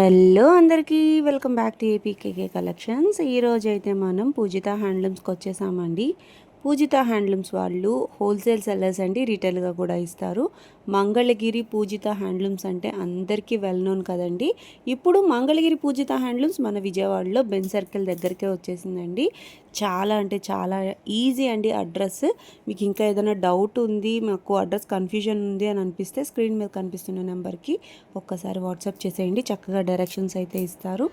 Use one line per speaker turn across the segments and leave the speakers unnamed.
Hello అందరికీ welcome back to APKK collections. ఈరోజు అయితే మనం పూజిత హ్యాండ్లూమ్స్కి వచ్చేసామండి. పూజిత హ్యాండ్లూమ్స్ వాళ్ళు హోల్సేల్ సెల్లర్స్ అండి, రీటైల్గా కూడా ఇస్తారు. మంగళగిరి పూజిత హ్యాండ్లూమ్స్ అంటే అందరికీ వెల్ నోన్ కదండి. ఇప్పుడు మంగళగిరి పూజిత హ్యాండ్లూమ్స్ మన విజయవాడలో బెన్ సర్కిల్ దగ్గరికే వచ్చేసిందండి. చాలా అంటే చాలా ఈజీ అండి అడ్రస్. మీకు ఇంకా ఏదైనా డౌట్ ఉంది, మాకు అడ్రస్ కన్ఫ్యూజన్ ఉంది అని అనిపిస్తే స్క్రీన్ మీద కనిపిస్తున్న నెంబర్కి ఒక్కసారి వాట్సాప్ చేసేయండి. చక్కగా డైరెక్షన్స్ అయితే ఇస్తారు.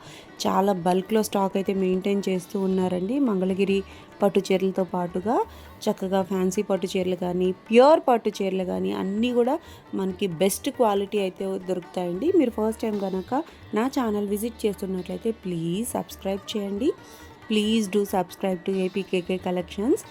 చాలా బల్క్లో స్టాక్ అయితే మెయింటైన్ చేస్తూ ఉన్నారండి. మంగళగిరి పట్టు చీరలతో పాటుగా చక్కగా ఫ్యాన్సీ పట్టు చీరలు కానీ, ప్యూర్ పట్టు చీరలు కానీ అన్నీ కూడా మనకి బెస్ట్ క్వాలిటీ అయితే దొరుకుతాయండి. మీరు ఫస్ట్ టైం కనుక నా ఛానల్ విజిట్ చేస్తున్నట్లయితే ప్లీజ్ సబ్స్క్రైబ్ చేయండి. Please do subscribe to APKK collections.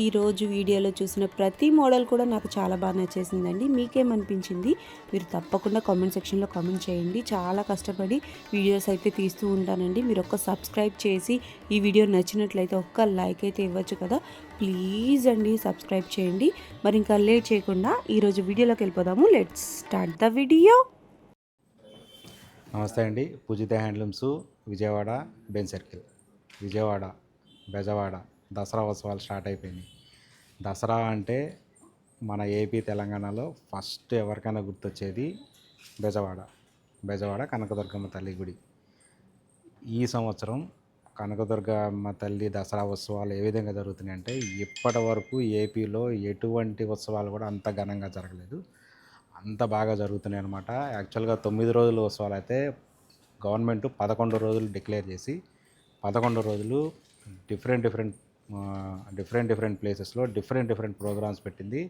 ఈరోజు వీడియోలో చూసిన ప్రతి మోడల్ కూడా నాకు చాలా బాగా నచ్చేసిందండి. మీకేమనిపించింది మీరు తప్పకుండా కామెంట్ సెక్షన్లో కామెంట్ చేయండి. చాలా కష్టపడి వీడియోస్ అయితే తీస్తూ ఉంటానండి. మీరు ఒక్క సబ్స్క్రైబ్ చేసి ఈ వీడియో నచ్చినట్లయితే ఒక్క లైక్ అయితే ఇవ్వచ్చు కదా. ప్లీజ్ అండి సబ్స్క్రైబ్ చేయండి. మరి ఇంకా లేట్ చేయకుండా ఈరోజు వీడియోలోకి వెళ్ళిపోదాము. Let's start the video.
నమస్తే అండి. Pujitha handlooms Vijayawada Benz circle. Vijayawada Bezawada Dasara ఉత్సవాలు స్టార్ట్ అయిపోయినాయి. దసరా అంటే మన ఏపీ తెలంగాణలో ఫస్ట్ ఎవరికైనా గుర్తొచ్చేది బెజవాడ కనకదుర్గమ్మ తల్లి గుడి. ఈ సంవత్సరం కనకదుర్గమ్మ తల్లి దసరా ఉత్సవాలు ఏ విధంగా జరుగుతున్నాయి అంటే ఇప్పటి వరకు ఏపీలో ఎటువంటి ఉత్సవాలు కూడా అంత ఘనంగా జరగలేదు. అంత బాగా జరుగుతున్నాయి అన్నమాట. యాక్చువల్గా 9 రోజుల ఉత్సవాలు అయితే గవర్నమెంట్ 11 రోజులు డిక్లేర్ చేసి 11 రోజులు డిఫరెంట్ ప్లేసెస్లో డిఫరెంట్ ప్రోగ్రామ్స్ పెట్టింది.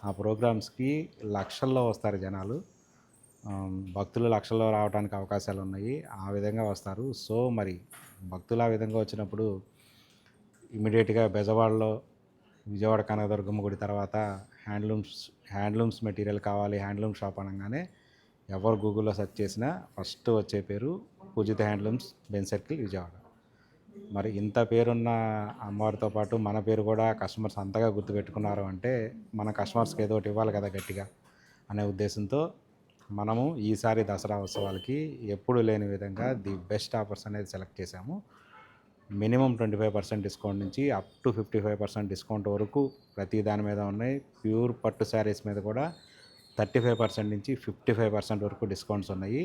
ఆ ప్రోగ్రామ్స్కి లక్షల్లో వస్తారు జనాలు. భక్తులు లక్షల్లో రావడానికి అవకాశాలు ఉన్నాయి. ఆ విధంగా వస్తారు. సో మరి భక్తులు ఆ విధంగా వచ్చినప్పుడు ఇమీడియట్గా బెజవాడలో విజయవాడ కనకదుర్గమ్మ గుడి తర్వాత హ్యాండ్లూమ్స్ మెటీరియల్ కావాలి, హ్యాండ్లూమ్ షాప్ అనగానే ఎవరు గూగుల్లో సెర్చ్ చేసినా ఫస్ట్ వచ్చే పేరు పూజిత హ్యాండ్లూమ్స్ బెన్ సర్కిల్ విజయవాడ. మరి ఇంత పేరున్న అమ్మవారితో పాటు మన పేరు కూడా కస్టమర్స్ అంతగా గుర్తుపెట్టుకున్నారు అంటే మన కస్టమర్స్కి ఏదో ఒకటి ఇవ్వాలి కదా గట్టిగా అనే ఉద్దేశంతో మనము ఈసారి దసరా ఉత్సవాలకి ఎప్పుడు లేని విధంగా ది బెస్ట్ ఆఫర్స్ అనేది సెలెక్ట్ చేశాము. మినిమం 25% డిస్కౌంట్ నుంచి అప్ టు 55% డిస్కౌంట్ వరకు ప్రతి దాని మీద ఉన్నాయి. ప్యూర్ పట్టు శారీస్ మీద కూడా 35% నుంచి 55% వరకు డిస్కౌంట్స్ ఉన్నాయి.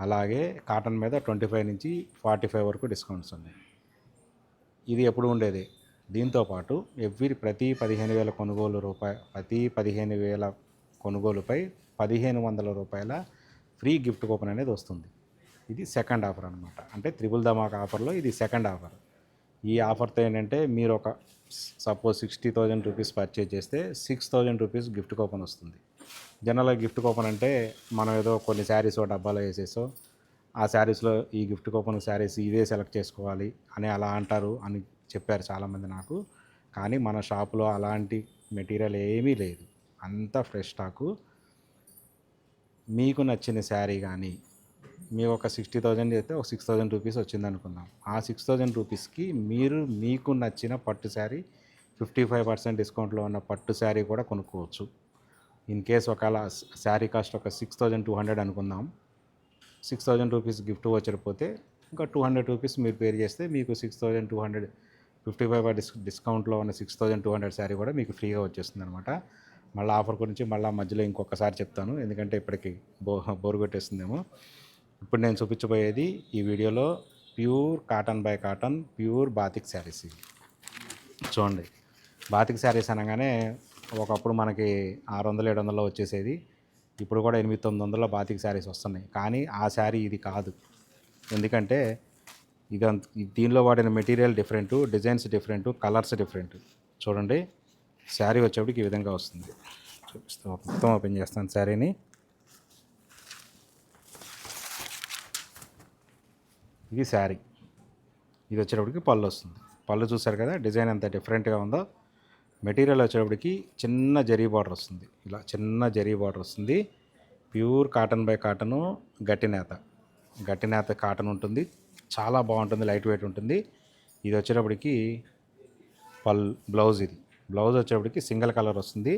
అలాగే కాటన్ మీద 25 నుంచి 45 వరకు డిస్కౌంట్స్ ఉన్నాయి. ఇది ఎప్పుడు ఉండేది. దీంతోపాటు ప్రతి 15,000 కొనుగోలుపై 1,500 రూపాయల ఫ్రీ గిఫ్ట్ కూపన్ అనేది వస్తుంది. ఇది సెకండ్ ఆఫర్ అనమాట. అంటే త్రిబుల్ ధమాకా ఆఫర్లో ఇది సెకండ్ ఆఫర్. ఈ ఆఫర్తో ఏంటంటే మీరు ఒక సపోజ్ 60,000 రూపీస్ పర్చేజ్ చేస్తే 6,000 రూపీస్ గిఫ్ట్ కూపన్ వస్తుంది. జనరల్గా గిఫ్ట్ కూపన్ అంటే మనం ఏదో కొన్ని శారీస్ డబ్బాలో వేసేసో ఆ శారీస్లో ఈ గిఫ్ట్ కూపన్ శారీస్ ఇవే సెలెక్ట్ చేసుకోవాలి అని అలా అంటారు అని చెప్పారు చాలామంది నాకు. కానీ మన షాపులో అలాంటి మెటీరియల్ ఏమీ లేదు. అంతా ఫ్రెష్ స్టాకు. మీకు నచ్చిన శారీ కానీ మీరు ఒక 60,000 చేస్తే ఒక 6,000 రూపీస్ వచ్చింది అనుకుందాం. ఆ 6,000 రూపీస్కి మీకు నచ్చిన పట్టు శారీ 55% డిస్కౌంట్లో ఉన్న పట్టు శారీ కూడా కొనుక్కోవచ్చు. ఇన్ కేస్ ఒకవేళ శారీ కాస్ట్ ఒక 6,200 అనుకుందాం. 6,000 రూపీస్ గిఫ్ట్ వచ్చరిపోతే ఇంకా 200 రూపీస్ మీరు పే చేస్తే మీకు 6,200 55% డిస్కౌంట్లో ఉన్న 6,200 శారీ కూడా మీకు ఫ్రీగా వచ్చేస్తుంది అనమాట. మళ్ళీ ఆఫర్ గురించి మధ్యలో ఇంకొకసారి చెప్తాను, ఎందుకంటే ఇప్పటికి బోర్ కొట్టేస్తుందేమో. ఇప్పుడు నేను చూపించబోయేది ఈ వీడియోలో pure cotton by cotton pure batik saris. చూడండి, బాతిక్ శారీస్ అనగానే ఒకప్పుడు మనకి 600-700లో వచ్చేసేది. ఇప్పుడు కూడా 800-900లో బాతిక్ శారీస్ వస్తున్నాయి. కానీ ఆ శారీ ఇది కాదు. ఎందుకంటే దీనిలో వాడిన material different, designs different, colours different. చూడండి, శారీ వచ్చేప్పటికి ఈ విధంగా వస్తుంది. చూపిస్తాను, మొత్తం ఓపెన్ చేస్తాను శారీని. ఇది శారీ. ఇది వచ్చేటప్పటికి పళ్ళు వస్తుంది. పళ్ళు చూసారు కదా, డిజైన్ ఎంత డిఫరెంట్గా ఉందో. మెటీరియల్ వచ్చేటప్పటికి చిన్న జరీ బార్డర్ వస్తుంది. ఇలా చిన్న జరీ బార్డర్ వస్తుంది. ప్యూర్ కాటన్ బై కాటను, గట్టి నేత కాటన్ ఉంటుంది. చాలా బాగుంటుంది, లైట్ వెయిట్ ఉంటుంది. ఇది వచ్చేటప్పటికి బ్లౌజ్. బ్లౌజ్ వచ్చేటప్పటికి సింగిల్ కలర్ వస్తుంది.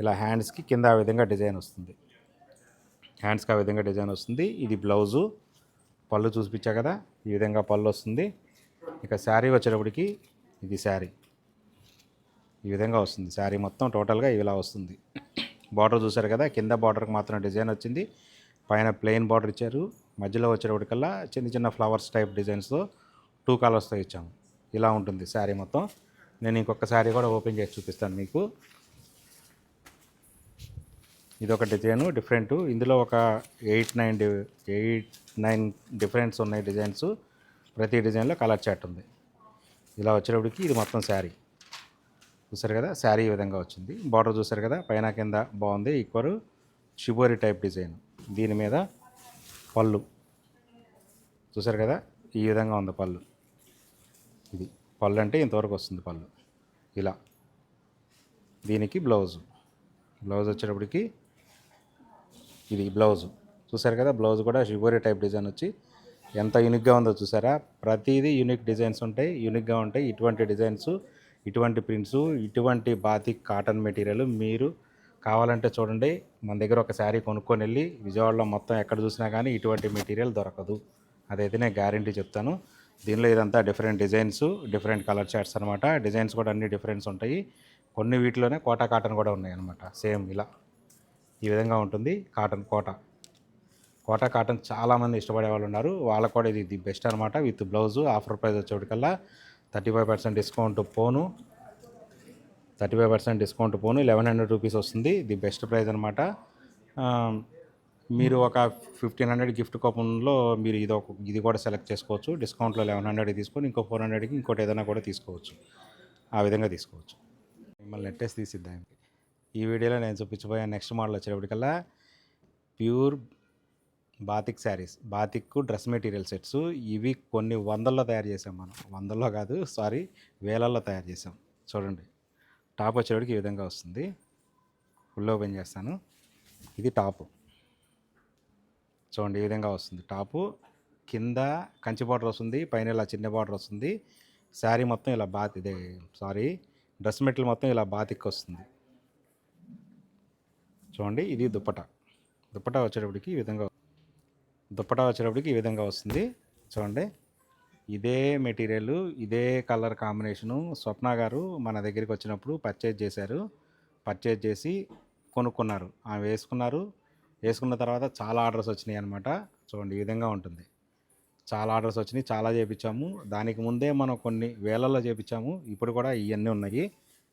ఇలా హ్యాండ్స్కి కింద ఆ విధంగా డిజైన్ వస్తుంది. ఇది బ్లౌజు. పళ్ళు చూపించా కదా, ఈ విధంగా పళ్ళు వస్తుంది. ఇక శారీ వచ్చేటప్పటికి ఇది శారీ ఈ విధంగా వస్తుంది. శారీ మొత్తం టోటల్గా ఇలా వస్తుంది. బార్డర్ చూసారు కదా, కింద బార్డర్కి మాత్రం డిజైన్ వచ్చింది, పైన ప్లెయిన్ బార్డర్ ఇచ్చారు. మధ్యలో వచ్చేటప్పటికల్లా చిన్న చిన్న ఫ్లవర్స్ టైప్ డిజైన్స్తో 2 కలర్స్తో ఇచ్చాము. ఇలా ఉంటుంది శారీ మొత్తం. నేను ఇంకొక శారీ కూడా ఓపెన్ చేసి చూపిస్తాను మీకు. ఇదొక డిజైన్ డిఫరెంట్. ఇందులో ఒక 8-9 డిఫరెంట్స్ ఉన్నాయి డిజైన్స్. ప్రతి డిజైన్లో కలర్ చార్ట్ ఉంది. ఇలా వచ్చేటప్పటికి ఇది మొత్తం శారీ చూసారు కదా, శారీ ఈ విధంగా వచ్చింది. బార్డర్ చూసారు కదా, పైన కింద బాగుంది. Equal shibori type design. దీని మీద పళ్ళు చూసారు కదా, ఈ విధంగా ఉంది పళ్ళు. ఇది పళ్ళు అంటే ఇంతవరకు వస్తుంది పళ్ళు. ఇలా దీనికి బ్లౌజ్ వచ్చేటప్పటికి ఇది బ్లౌజు చూసారు కదా, బ్లౌజ్ కూడా షిబోరి టైప్ డిజైన్ వచ్చి ఎంత యూనిక్గా ఉందో చూసారా. ప్రతిదీ యూనిక్ డిజైన్స్ ఉంటాయి, యూనిక్గా ఉంటాయి. ఇటువంటి డిజైన్స్, ఇటువంటి ప్రింట్స్, ఇటువంటి బాతిక్ కాటన్ మెటీరియల్ మీరు కావాలంటే చూడండి. మన దగ్గర ఒక శారీ కొనుక్కొని వెళ్ళి విజయవాడలో మొత్తం ఎక్కడ చూసినా కానీ ఇటువంటి మెటీరియల్ దొరకదు, అదైతే నేను గ్యారంటీ చెప్తాను. దీనిలో ఇదంతా different designs, different colour charts అనమాట. డిజైన్స్ కూడా అన్ని డిఫరెన్స్ ఉంటాయి. కొన్ని వీటిలోనే కోటా కాటన్ కూడా ఉన్నాయి అనమాట. సేమ్ ఇలా ఈ విధంగా ఉంటుంది కాటన్. కోటా కాటన్ చాలామంది ఇష్టపడే వాళ్ళు ఉన్నారు, వాళ్ళకు కూడా ఇది ది బెస్ట్ అనమాట. విత్ బ్లౌజు ఆఫర్ ప్రైస్ వచ్చేటికల్లా 35% డిస్కౌంట్ పోను 1100 రూపీస్ వస్తుంది. ది బెస్ట్ ప్రైస్ అనమాట. మీరు ఒక 1500 గిఫ్ట్ కూపన్లో మీరు ఇది కూడా సెలెక్ట్ చేసుకోవచ్చు. డిస్కౌంట్లో 1100 తీసుకొని ఇంకో 400కి ఇంకోటి ఏదైనా కూడా తీసుకోవచ్చు. ఆ విధంగా తీసుకోవచ్చు. మిమ్మల్ని నెట్టేసి తీసిద్దాం. ఈ వీడియోలో నేను చూపించబోయే నెక్స్ట్ మోడల్ వచ్చేటప్పటికల్లా pure batik saris, batik dress material sets. ఇవి కొన్ని వందల్లో తయారు చేసాం మనం. వందల్లో కాదు, వేలల్లో తయారు చేసాం. చూడండి, టాప్ వచ్చేటప్పటికి ఈ విధంగా వస్తుంది. ఫుల్ ఓపెన్ చేస్తాను. ఇది టాపు చూడండి, ఈ విధంగా వస్తుంది. టాపు కింద కంచి బార్డర్ వస్తుంది, పైన ఇలా చిన్న బార్డర్ వస్తుంది. శారీ మొత్తం ఇలా డ్రెస్ మెటీరియల్ మొత్తం ఇలా బాతిక్ వస్తుంది. చూడండి, ఇది దుప్పటా వచ్చేటప్పటికి ఈ విధంగా వస్తుంది. చూడండి, ఇదే మెటీరియల్, ఇదే కలర్ కాంబినేషను స్వప్న గారు మన దగ్గరికి వచ్చినప్పుడు పర్చేజ్ చేసి కొనుక్కున్నారు. ఆమె వేసుకున్న తర్వాత చాలా ఆర్డర్స్ వచ్చినాయి అనమాట. చూడండి, ఈ విధంగా ఉంటుంది. చాలా ఆర్డర్స్ వచ్చినాయి, చాలా చేయించాము. దానికి ముందే మనం కొన్ని వేలల్లో చేయించాము. ఇప్పుడు కూడా ఇవన్నీ ఉన్నాయి.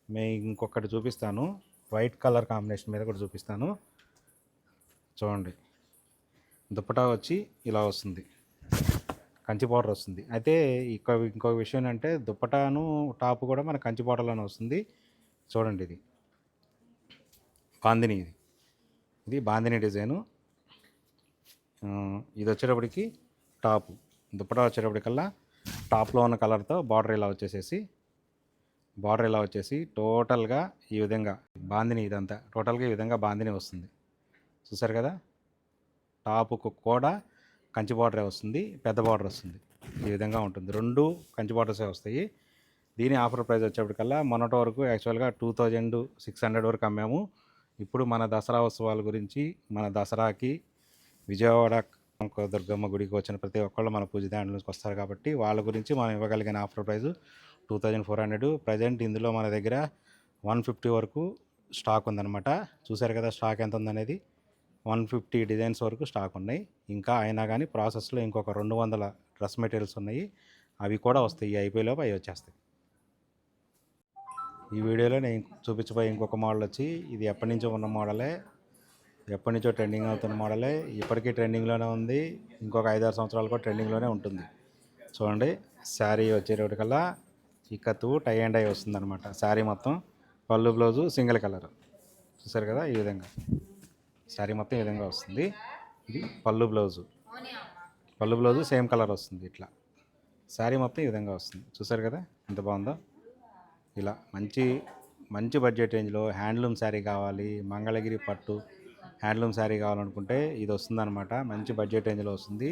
మేము ఇంకొకటి చూపిస్తాను, వైట్ కలర్ కాంబినేషన్ మీద కూడా చూపిస్తాను. చూడండి, దుప్పటా వచ్చి ఇలా వస్తుంది, కంచి బార్డర్ వస్తుంది. అయితే ఇంకో విషయం ఏంటంటే దుప్పటాను టాప్ కూడా మన కంచి బార్డర్లోనే వస్తుంది. చూడండి, ఇది బాందిని, ఇది బాందిని డిజైను. ఇది వచ్చేటప్పటికి దుప్పటా వచ్చేటప్పటికల్లా టాప్లో ఉన్న కలర్తో బార్డర్ ఇలా వచ్చేసి టోటల్గా ఈ విధంగా బాందిని, ఇదంతా టోటల్గా ఈ విధంగా బాందిని వస్తుంది. చూసారు కదా, టాపుకు కూడా కంచి బార్డరే వస్తుంది, పెద్ద బార్డర్ వస్తుంది. ఈ విధంగా ఉంటుంది. 2 కంచి బార్డర్సే వస్తాయి. దీని ఆఫర్ ప్రైస్ వచ్చేప్పటికల్లా మొన్నటి వరకు యాక్చువల్గా 2600 వరకు అమ్మాము. ఇప్పుడు మన దసరా ఉత్సవాల గురించి, మన దసరాకి విజయవాడ దుర్గమ్మ గుడికి వచ్చిన ప్రతి ఒక్కళ్ళు మన పూజిత హ్యాండ్లూమ్స్కి వస్తారు కాబట్టి వాళ్ళ గురించి మనం ఇవ్వగలిగిన ఆఫర్ ప్రైస్ 2400. ప్రజెంట్ ఇందులో మన దగ్గర 150 వరకు స్టాక్ ఉందన్నమాట. చూసారు కదా స్టాక్ ఎంత ఉందనేది. 150 డిజైన్స్ వరకు స్టాక్ ఉన్నాయి. ఇంకా అయినా కానీ ప్రాసెస్లో ఇంకొక 200 డ్రెస్ మెటీరియల్స్ ఉన్నాయి. అవి కూడా వస్తాయి. అయిపోయేలోపు అవి వచ్చేస్తాయి. ఈ వీడియోలో నేను చూపించబోయే ఇంకొక మోడల్ వచ్చి, ఇది ఎప్పటి నుంచో ఉన్న మోడలే, ఎప్పటి నుంచో ట్రెండింగ్ అవుతున్న మోడలే. ఇప్పటికీ ట్రెండింగ్లోనే ఉంది, ఇంకొక 5-6 సంవత్సరాలు కూడా ట్రెండింగ్లోనే ఉంటుంది. చూడండి, శారీ వచ్చేటప్పటికల్లా ఇక్కత్తు టై అండ్ డై వస్తుంది అనమాట. శారీ మొత్తం పళ్ళు బ్లౌజు సింగిల్ కలర్. చూసారు కదా, ఈ విధంగా శారీ మొత్తం ఈ విధంగా వస్తుంది. ఇది పళ్ళు బ్లౌజు సేమ్ కలర్ వస్తుంది. ఇట్లా శారీ మొత్తం ఈ విధంగా వస్తుంది. చూసారు కదా ఎంత బాగుందో. ఇలా మంచి బడ్జెట్ రేంజ్లో హ్యాండ్లూమ్ శారీ కావాలి, మంగళగిరి పట్టు హ్యాండ్లూమ్ శారీ కావాలనుకుంటే ఇది వస్తుందన్నమాట. మంచి బడ్జెట్ రేంజ్లో వస్తుంది.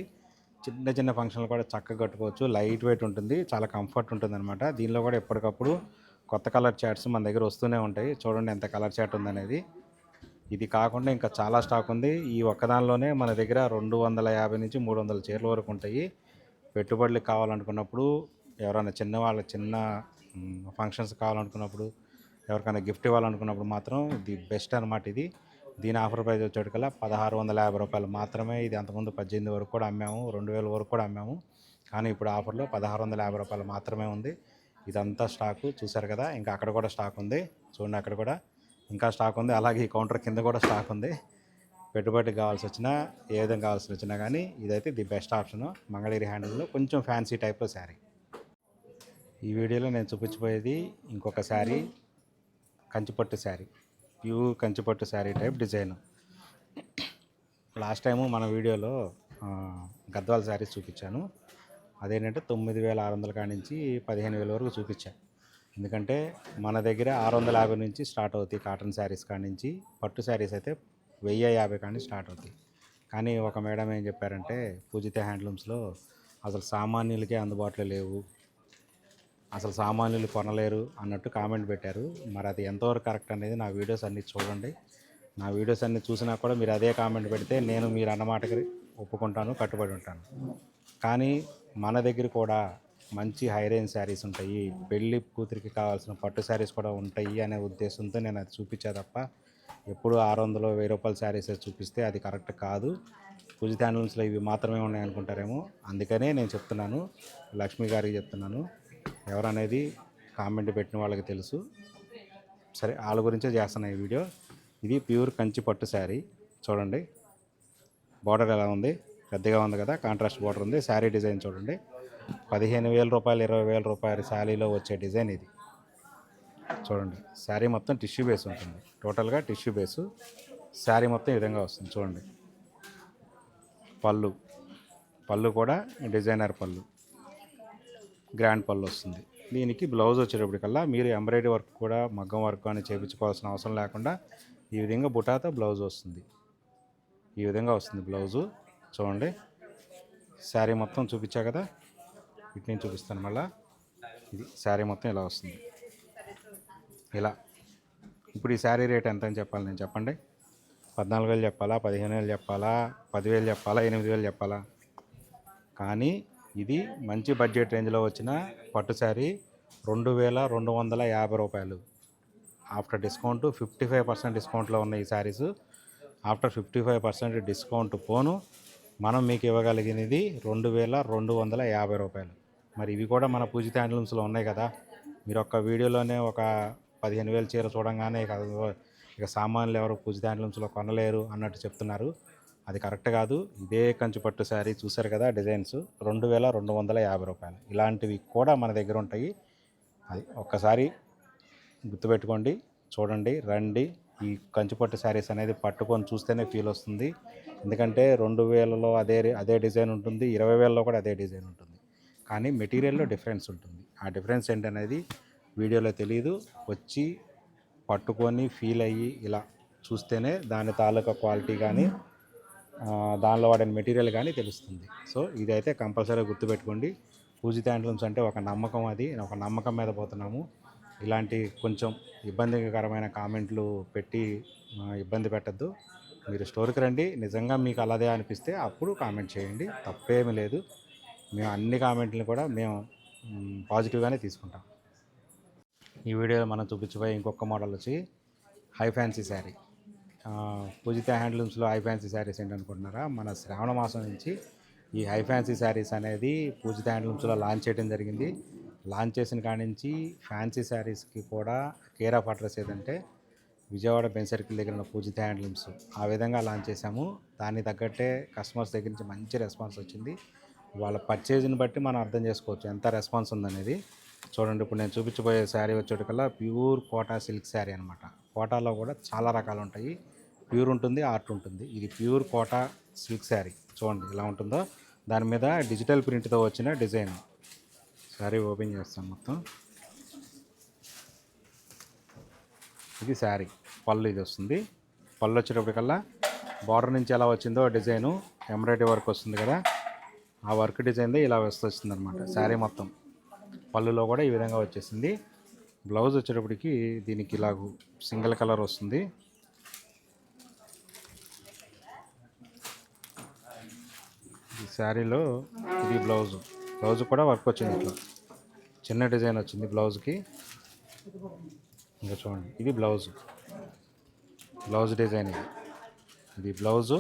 చిన్న ఫంక్షన్లు కూడా చక్కగా కట్టుకోవచ్చు. లైట్ వెయిట్ ఉంటుంది, చాలా కంఫర్ట్ ఉంటుంది అనమాట. దీనిలో కూడా ఎప్పటికప్పుడు కొత్త కలర్ చార్ట్స్ మన దగ్గర వస్తూనే ఉంటాయి. చూడండి ఎంత కలర్ చార్ట్ ఉందనేది. ఇది కాకుండా ఇంకా చాలా స్టాక్ ఉంది. ఈ ఒక్కదానిలోనే మన దగ్గర 250 నుంచి 300 చీరల వరకు ఉంటాయి. పెట్టుబడులకు కావాలనుకున్నప్పుడు, ఎవరైనా చిన్న ఫంక్షన్స్ కావాలనుకున్నప్పుడు, ఎవరికైనా గిఫ్ట్ ఇవ్వాలనుకున్నప్పుడు మాత్రం ది బెస్ట్ అనమాట ఇది. దీని ఆఫర్ ప్రైస్ వచ్చేటికల్లా రూ. 1650 మాత్రమే. ఇది అంతకుముందు 18 వరకు కూడా అమ్మాము, 2000 వరకు కూడా అమ్మాము. కానీ ఇప్పుడు ఆఫర్లో రూ. 1650 మాత్రమే ఉంది. ఇదంతా స్టాకు చూసారు కదా. ఇంకా అక్కడ కూడా స్టాక్ ఉంది చూడండి, అక్కడ కూడా ఇంకా స్టాక్ ఉంది. అలాగే ఈ కౌంటర్ కింద కూడా స్టాక్ ఉంది. పెట్టుబడికి కావాల్సి వచ్చినా, ఏ విధంగా కావాల్సి వచ్చినా కానీ ఇదైతే ది బెస్ట్ ఆప్షను. మంగళగిరి హ్యాండిల్లో కొంచెం ఫ్యాన్సీ టైప్లో శారీ. ఈ వీడియోలో నేను చూపించబోయేది ఇంకొక శారీ, కంచిపట్టు శారీ, ప్యూర్ కంచిపట్టు sari type design. Last time మన వీడియోలో గద్వాల్ శారీస్ చూపించాను. అదేంటంటే 9600 కాడి నుంచి 15000 వరకు చూపించాను. ఎందుకంటే మన దగ్గర 650 నుంచి స్టార్ట్ అవుతాయి కాటన్ శారీస్ కాడి నుంచి. పట్టు శారీస్ అయితే 1050 కాడి నుంచి స్టార్ట్ అవుతాయి. కానీ ఒక మేడం ఏం చెప్పారంటే, పూజిత హ్యాండ్లూమ్స్లో అసలు సామాన్యులకే అందుబాటులో లేవు, అసలు సామాన్యులు కొనలేరు అన్నట్టు కామెంట్ పెట్టారు. మరి అది ఎంతవరకు కరెక్ట్ అనేది నా వీడియోస్ అన్నీ చూడండి. నా వీడియోస్ అన్నీ చూసినా కూడా మీరు అదే కామెంట్ పెడితే నేను మీరు అన్నమాటకి ఒప్పుకుంటాను, కట్టుబడి ఉంటాను. కానీ మన దగ్గర కూడా మంచి హై రేంజ్ శారీస్ ఉంటాయి, పెళ్ళి కూతురికి కావాల్సిన పట్టు శారీస్ కూడా ఉంటాయి అనే ఉద్దేశంతో నేను అది చూపించా తప్ప ఎప్పుడు 600 1000 శారీస్ చూపిస్తే అది కరెక్ట్ కాదు. పూజిత హ్యాండ్లూమ్స్లో ఇవి మాత్రమే ఉన్నాయి అనుకుంటారేమో. అందుకనే నేను చెప్తున్నాను, లక్ష్మి గారికి చెప్తున్నాను. ఎవరనేది కామెంట్ పెట్టిన వాళ్ళకి తెలుసు. సరే, వాళ్ళ గురించే చేస్తున్నా ఈ వీడియో. ఇది ప్యూర్ కంచి పట్టు శారీ చూడండి. బార్డర్ ఎలా ఉంది, పెద్దగా ఉంది కదా, కాంట్రాస్ట్ బార్డర్ ఉంది. శారీ డిజైన్ చూడండి. 15000 రూపాయలు 20000 రూపాయల శారీలో వచ్చే డిజైన్ ఇది చూడండి. శారీ మొత్తం టిష్యూ బేస్ ఉంటుంది, టోటల్గా టిష్యూ బేసు. శారీ మొత్తం ఈ విధంగా వస్తుంది చూడండి. పళ్ళు కూడా డిజైనర్ పళ్ళు, గ్రాండ్ పళ్ళు వస్తుంది. దీనికి బ్లౌజ్ వచ్చేటప్పటికల్లా మీరు ఎంబ్రాయిడరీ వర్క్ కూడా, మగ్గం వర్క్ అని చేయించుకోవాల్సిన అవసరం లేకుండా ఈ విధంగా బుటాతో బ్లౌజ్ వస్తుంది. ఈ విధంగా వస్తుంది బ్లౌజు చూడండి. శారీ మొత్తం చూపించా కదా, ఇటు నేను చూపిస్తాను మళ్ళీ. ఇది శారీ మొత్తం ఇలా వస్తుంది, ఇలా. ఇప్పుడు ఈ శారీ రేట్ ఎంత అని చెప్పాలి నేను, చెప్పండి. 14000 చెప్పాలా, 15000 చెప్పాలా, 10000 చెప్పాలా, 8000 చెప్పాలా? కానీ ఇది మంచి బడ్జెట్ రేంజ్లో వచ్చిన పట్టు శారీ 2250 రూపాయలు. ఆఫ్టర్ డిస్కౌంట్ 55% డిస్కౌంట్లో ఉన్న ఈ శారీస్. ఆఫ్టర్ 55% డిస్కౌంట్ పోను మనం మీకు ఇవ్వగలిగినది 2250 రూపాయలు. మరి ఇవి కూడా మన పూజిత హ్యాండ్లూమ్స్లో ఉన్నాయి కదా. మీరు ఒక్క వీడియోలోనే ఒక 15000 చీర చూడంగానే ఇక సామాన్యులు ఎవరు పూజిత హ్యాండ్లూమ్స్లో కొనలేరు అన్నట్టు చెప్తున్నారు. అది కరెక్ట్ కాదు. ఇదే కంచిపట్టు శారీ చూసారు కదా, డిజైన్స్ 2250 రూపాయలు. ఇలాంటివి కూడా మన దగ్గర ఉంటాయి. అది ఒక్కసారి గుర్తుపెట్టుకోండి, చూడండి, రండి. ఈ కంచిపట్టు శారీస్ అనేది పట్టుకొని చూస్తేనే ఫీల్ వస్తుంది. ఎందుకంటే 2000లో అదే డిజైన్ ఉంటుంది, 20000లో కూడా అదే డిజైన్ ఉంటుంది. కానీ మెటీరియల్లో డిఫరెన్స్ ఉంటుంది. ఆ డిఫరెన్స్ ఏంటనేది వీడియోలో తెలియదు. వచ్చి పట్టుకొని ఫీల్ అయ్యి ఇలా చూస్తేనే దాని తాలూకా క్వాలిటీ కానీ, దానిలో వాడిన మెటీరియల్ కానీ తెలుస్తుంది. సో ఇదైతే కంపల్సరీగా గుర్తుపెట్టుకోండి. పూజిత హ్యాండ్లూమ్స్ అంటే ఒక నమ్మకం, అది ఒక నమ్మకం మీద పోతున్నాము. ఇలాంటి కొంచెం ఇబ్బందికరమైన కామెంట్లు పెట్టి ఇబ్బంది పెట్టద్దు. మీరు స్టోర్కి రండి, నిజంగా మీకు అలాగే అనిపిస్తే అప్పుడు కామెంట్ చేయండి, తప్పేమీ లేదు. మేము అన్ని కామెంట్లను కూడా మేము పాజిటివ్గానే తీసుకుంటాం. ఈ వీడియోలో మనం చూపించబోయే ఇంకొక మోడల్ వచ్చి హై ఫ్యాన్సీ శారీ. పూజిత హ్యాండ్లూమ్స్లో హై ఫ్యాన్సీ శారీస్ ఏంటనుకుంటున్నారా? మన శ్రావణ మాసం నుంచి ఈ హై ఫ్యాన్సీ శారీస్ అనేది పూజిత హ్యాండ్లూమ్స్లో లాంచ్ చేయడం జరిగింది. లాంచ్ చేసిన కాడి నుంచి ఫ్యాన్సీ శారీస్కి కూడా కేర్ ఆఫ్ అడ్రస్ ఏదంటే విజయవాడ బెంచ్ సర్కిల్ దగ్గర ఉన్న పూజిత హ్యాండ్లూమ్స్. ఆ విధంగా లాంచ్ చేశాము. దానికి తగ్గట్టే కస్టమర్స్ దగ్గర నుంచి మంచి రెస్పాన్స్ వచ్చింది. వాళ్ళ పర్చేజ్ని బట్టి మనం అర్థం చేసుకోవచ్చు ఎంత రెస్పాన్స్ ఉందనేది. చూడండి, ఇప్పుడు నేను చూపించబోయే శారీ వచ్చేటికల్లా ప్యూర్ కోటా సిల్క్ శారీ అనమాట. కోటాలో కూడా చాలా రకాలు ఉంటాయి. ప్యూర్ ఉంటుంది, ఆర్ట్ ఉంటుంది. ఇది ప్యూర్ కోటా సిల్క్ శారీ చూడండి ఎలా ఉంటుందో. దాని మీద డిజిటల్ ప్రింట్తో వచ్చిన డిజైన్. శారీ ఓపెన్ చేస్తాను మొత్తం. ఇది శారీ పళ్ళు, ఇది వస్తుంది. పళ్ళు వచ్చేటప్పటికల్లా బార్డర్ నుంచి ఎలా వచ్చిందో డిజైను ఎంబ్రాయిడరీ వర్క్ వస్తుంది కదా, ఆ వర్క్ డిజైన్దే ఇలా వస్తుంది అనమాట శారీ మొత్తం. పళ్ళులో కూడా ఈ విధంగా వచ్చేసింది. బ్లౌజ్ వచ్చేటప్పటికి దీనికి ఇలాగ సింగిల్ కలర్ వస్తుంది. శారీలో ఇది బ్లౌజ్ కూడా వర్క్ వచ్చింది, ఇట్లా చిన్న డిజైన్ వచ్చింది బ్లౌజ్కి. ఇంకా చూడండి, ఇది బ్లౌజ్ డిజైన్. ఇది బ్లౌజు.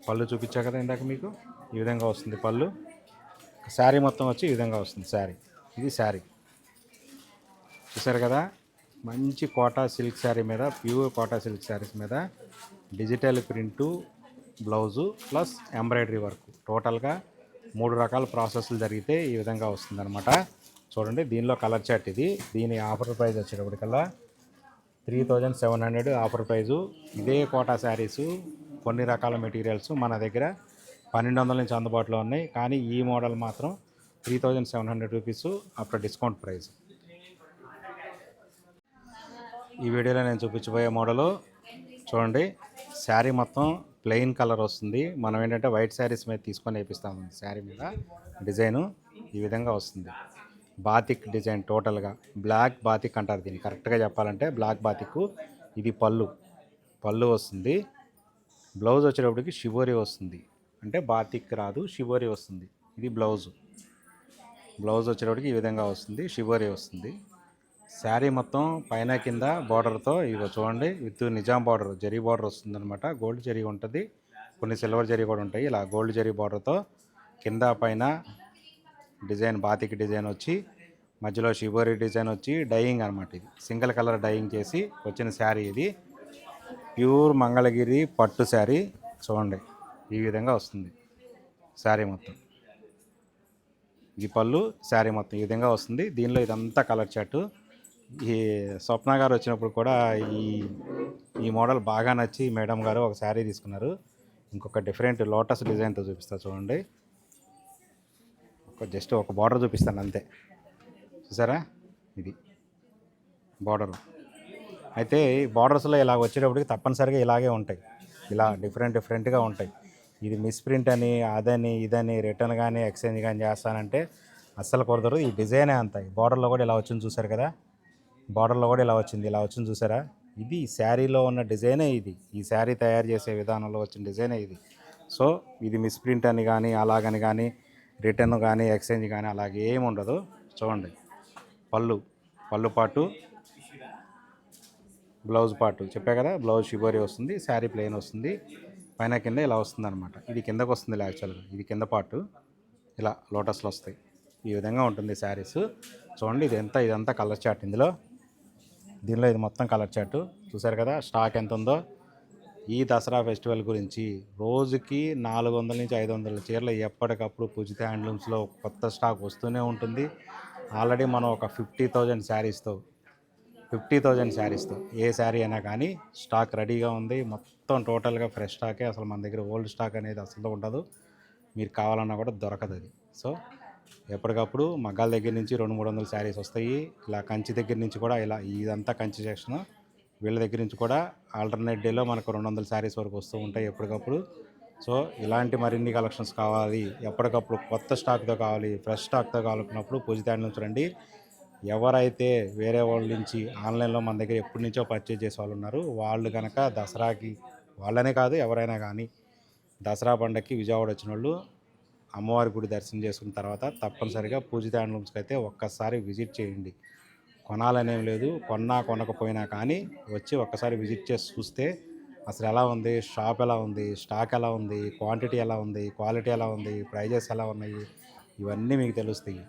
పళ్ళు చూపించా కదా ఇందాక మీకు, ఈ విధంగా వస్తుంది పళ్ళు. శారీ మొత్తం వచ్చి ఈ విధంగా వస్తుంది శారీ. ఇది శారీ చూసారు కదా, మంచి కోటా సిల్క్ శారీ మీద, ప్యూర్ కోటా సిల్క్ శారీస్ మీద digital print, blouse plus embroidery work, టోటల్గా 3 రకాల ప్రాసెస్లు జరిగితే ఈ విధంగా వస్తుందన్నమాట. చూడండి, దీనిలో కలర్ చార్ట్ ఇది. దీని ఆఫర్ ప్రైస్ వచ్చేటప్పటికల్లా 3700 ఆఫర్ ప్రైజు. ఇదే కోటా శారీసు కొన్ని రకాల మెటీరియల్స్ మన దగ్గర 1200 నుంచి అందుబాటులో ఉన్నాయి. కానీ ఈ మోడల్ మాత్రం 3700 రూపీస్ ఆఫ్టర్ డిస్కౌంట్ ప్రైస్. ఈ వీడియోలో నేను చూపించబోయే మోడలు చూడండి, శారీ మొత్తం ప్లెయిన్ కలర్ వస్తుంది. మనం ఏంటంటే వైట్ శారీస్ మీద తీసుకొని వేపిస్తాము. శారీ మీద డిజైను ఈ విధంగా వస్తుంది. బాతిక్ డిజైన్, టోటల్గా బ్లాక్ బాతిక్ అంటారు దీన్ని, కరెక్ట్గా చెప్పాలంటే బ్లాక్ బాతిక్. ఇది పళ్ళు వస్తుంది. బ్లౌజ్ వచ్చేటప్పటికి షిబోరి వస్తుంది, అంటే బాతిక్ రాదు, షిబోరి వస్తుంది. ఇది బ్లౌజ్ వచ్చేటప్పటికి ఈ విధంగా వస్తుంది, షిబోరి వస్తుంది. శారీ మొత్తం పైన కింద బార్డర్తో ఇగో చూడండి, with Nizam border, zari border వస్తుంది అనమాట. గోల్డ్ జరీ ఉంటుంది, కొన్ని సిల్వర్ జరీ కూడా ఉంటాయి. ఇలా గోల్డ్ జరీ బార్డర్తో కింద పైన డిజైన్, బాతిక్ డిజైన్ వచ్చి మధ్యలో షిబోరి డిజైన్ వచ్చి డైయింగ్ అనమాట. ఇది సింగిల్ కలర్ డైయింగ్ చేసి వచ్చిన శారీ. ఇది ప్యూర్ మంగళగిరి పట్టు శారీ. చూడండి, ఈ విధంగా వస్తుంది శారీ మొత్తం. ఈ పళ్ళు, శారీ మొత్తం ఈ విధంగా వస్తుంది. దీనిలో ఇదంతా కలర్ చార్టు. ఈ స్వప్న గారు వచ్చినప్పుడు కూడా ఈ మోడల్ బాగా నచ్చి మేడం గారు ఒక శారీ తీసుకున్నారు. ఇంకొక డిఫరెంట్ లోటస్ డిజైన్తో చూపిస్తా చూడండి. జస్ట్ ఒక బార్డర్ చూపిస్తాను అంతే, చూసారా, ఇది బార్డర్. అయితే ఈ బార్డర్స్లో ఇలా వచ్చేటప్పటికి తప్పనిసరిగా ఇలాగే ఉంటాయి, ఇలా డిఫరెంట్గా ఉంటాయి. ఇది మిస్ప్రింట్ అని, అదని, ఇదని, రిటర్న్ కానీ ఎక్స్చేంజ్ కానీ చేస్తానంటే అస్సలు కుదరదు. ఈ డిజైనే అంత. బార్డర్లో కూడా ఇలా వచ్చింది చూసారు కదా, ఇలా వచ్చింది చూసారా. ఇది శారీలో ఉన్న డిజైనే ఇది, ఈ శారీ తయారు చేసే విధానంలో వచ్చిన డిజైనే ఇది. సో ఇది మిస్ప్రింట్ అని కానీ, అలాగని కానీ, రిటర్న్ కానీ, ఎక్స్చేంజ్ కానీ అలాగే ఏమి ఉండదు. చూడండి, పళ్ళు పాటు, బ్లౌజ్ పాటు చెప్పా కదా, బ్లౌజ్ షిబోరి వస్తుంది, శారీ ప్లెయిన్ వస్తుంది, పైన కింద ఇలా వస్తుంది అనమాట. ఇది కిందకు వస్తుంది యాక్చువల్గా, ఇది కింద పాటు ఇలా లోటస్లు వస్తాయి. ఈ విధంగా ఉంటుంది శారీస్. చూడండి, ఇదంతా కలర్ చార్ట్. దీనిలో ఇది మొత్తం కలర్ చార్ట్ చూసారు కదా. స్టాక్ ఎంత ఉందో, ఈ దసరా ఫెస్టివల్ గురించి రోజుకి 400 నుంచి 500 చీరలు ఎప్పటికప్పుడు పూజిత హ్యాండ్లూమ్స్లో కొత్త స్టాక్ వస్తూనే ఉంటుంది. ఆల్రెడీ మనం ఒక 50,000 శారీస్తో ఏ శారీ అయినా కానీ స్టాక్ రెడీగా ఉంది. మొత్తం టోటల్గా ఫ్రెష్ స్టాకే, అసలు మన దగ్గర ఓల్డ్ స్టాక్ అనేది అసలు ఉండదు. మీరు కావాలన్నా కూడా దొరకదు అది. సో ఎప్పటికప్పుడు మగ్గాల దగ్గర నుంచి 200-300 శారీస్ వస్తాయి. ఇలా కంచి దగ్గర నుంచి కూడా, ఇలా ఇదంతా కంచి సెక్షన్, వీళ్ళ దగ్గర నుంచి కూడా ఆల్టర్నేట్ డేలో మనకు 200 శారీస్ వరకు వస్తూ ఉంటాయి ఎప్పటికప్పుడు. సో ఇలాంటి మరిన్ని కలెక్షన్స్ కావాలి, ఎప్పటికప్పుడు కొత్త స్టాక్తో కావాలి, ఫ్రెష్ స్టాక్తో కావాలనుకున్నప్పుడు పూజిత హ్యాండ్లూమ్స్ రండి. ఎవరైతే వేరే వాళ్ళ నుంచి ఆన్లైన్లో మన దగ్గర ఎప్పటి నుంచో పర్చేజ్ చేసే వాళ్ళు ఉన్నారు, వాళ్ళు కనుక దసరాకి, వాళ్ళనే కాదు ఎవరైనా కానీ, దసరా పండగకి విజయవాడ వచ్చిన వాళ్ళు అమ్మవారి గుడి దర్శనం చేసుకున్న తర్వాత తప్పనిసరిగా పూజిత హ్యాండ్లూమ్స్కి అయితే ఒక్కసారి విజిట్ చేయండి. కొనాలనేం లేదు, కొనకపోయినా కానీ వచ్చి ఒక్కసారి విజిట్ చేసి చూస్తే అసలు ఎలా ఉంది, షాప్ ఎలా ఉంది, స్టాక్ ఎలా ఉంది, క్వాంటిటీ ఎలా ఉంది, క్వాలిటీ ఎలా ఉంది, ప్రైజెస్ ఎలా ఉన్నాయి, ఇవన్నీ మీకు తెలుస్తాయి.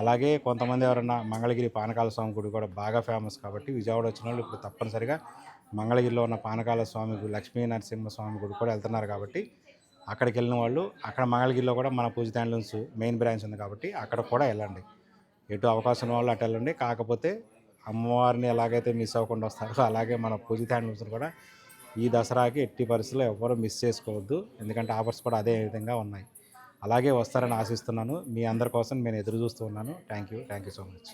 అలాగే కొంతమంది ఎవరన్నా మంగళగిరి పానకాల స్వామి గుడి కూడా బాగా ఫేమస్ కాబట్టి విజయవాడ వచ్చిన వాళ్ళు ఇప్పుడు తప్పనిసరిగా మంగళగిరిలో ఉన్న పానకాల స్వామి గుడి, లక్ష్మీ నరసింహ స్వామి గుడి కూడా వెళ్తున్నారు కాబట్టి అక్కడికి వెళ్ళిన వాళ్ళు, అక్కడ మంగళగిరిలో కూడా మన పూజిత హ్యాండ్లూమ్స్ మెయిన్ బ్రాంచ్ ఉంది కాబట్టి అక్కడ కూడా వెళ్ళండి. ఎటు అవకాశం ఉన్న వాళ్ళు అటు వెళ్ళండి. కాకపోతే అమ్మవారిని ఎలాగైతే మిస్ అవ్వకుండా వస్తారో అలాగే మన పూజిత హ్యాండ్లూమ్స్ కూడా ఈ దసరాకి ఎట్టి పరిస్థితుల్లో ఎవ్వరూ మిస్ చేసుకోవద్దు. ఎందుకంటే ఆఫర్స్ కూడా అదే విధంగా ఉన్నాయి. అలాగే వస్తారని ఆశిస్తున్నాను. మీ అందరి కోసం నేను ఎదురు చూస్తూ ఉన్నాను. Thank you so much.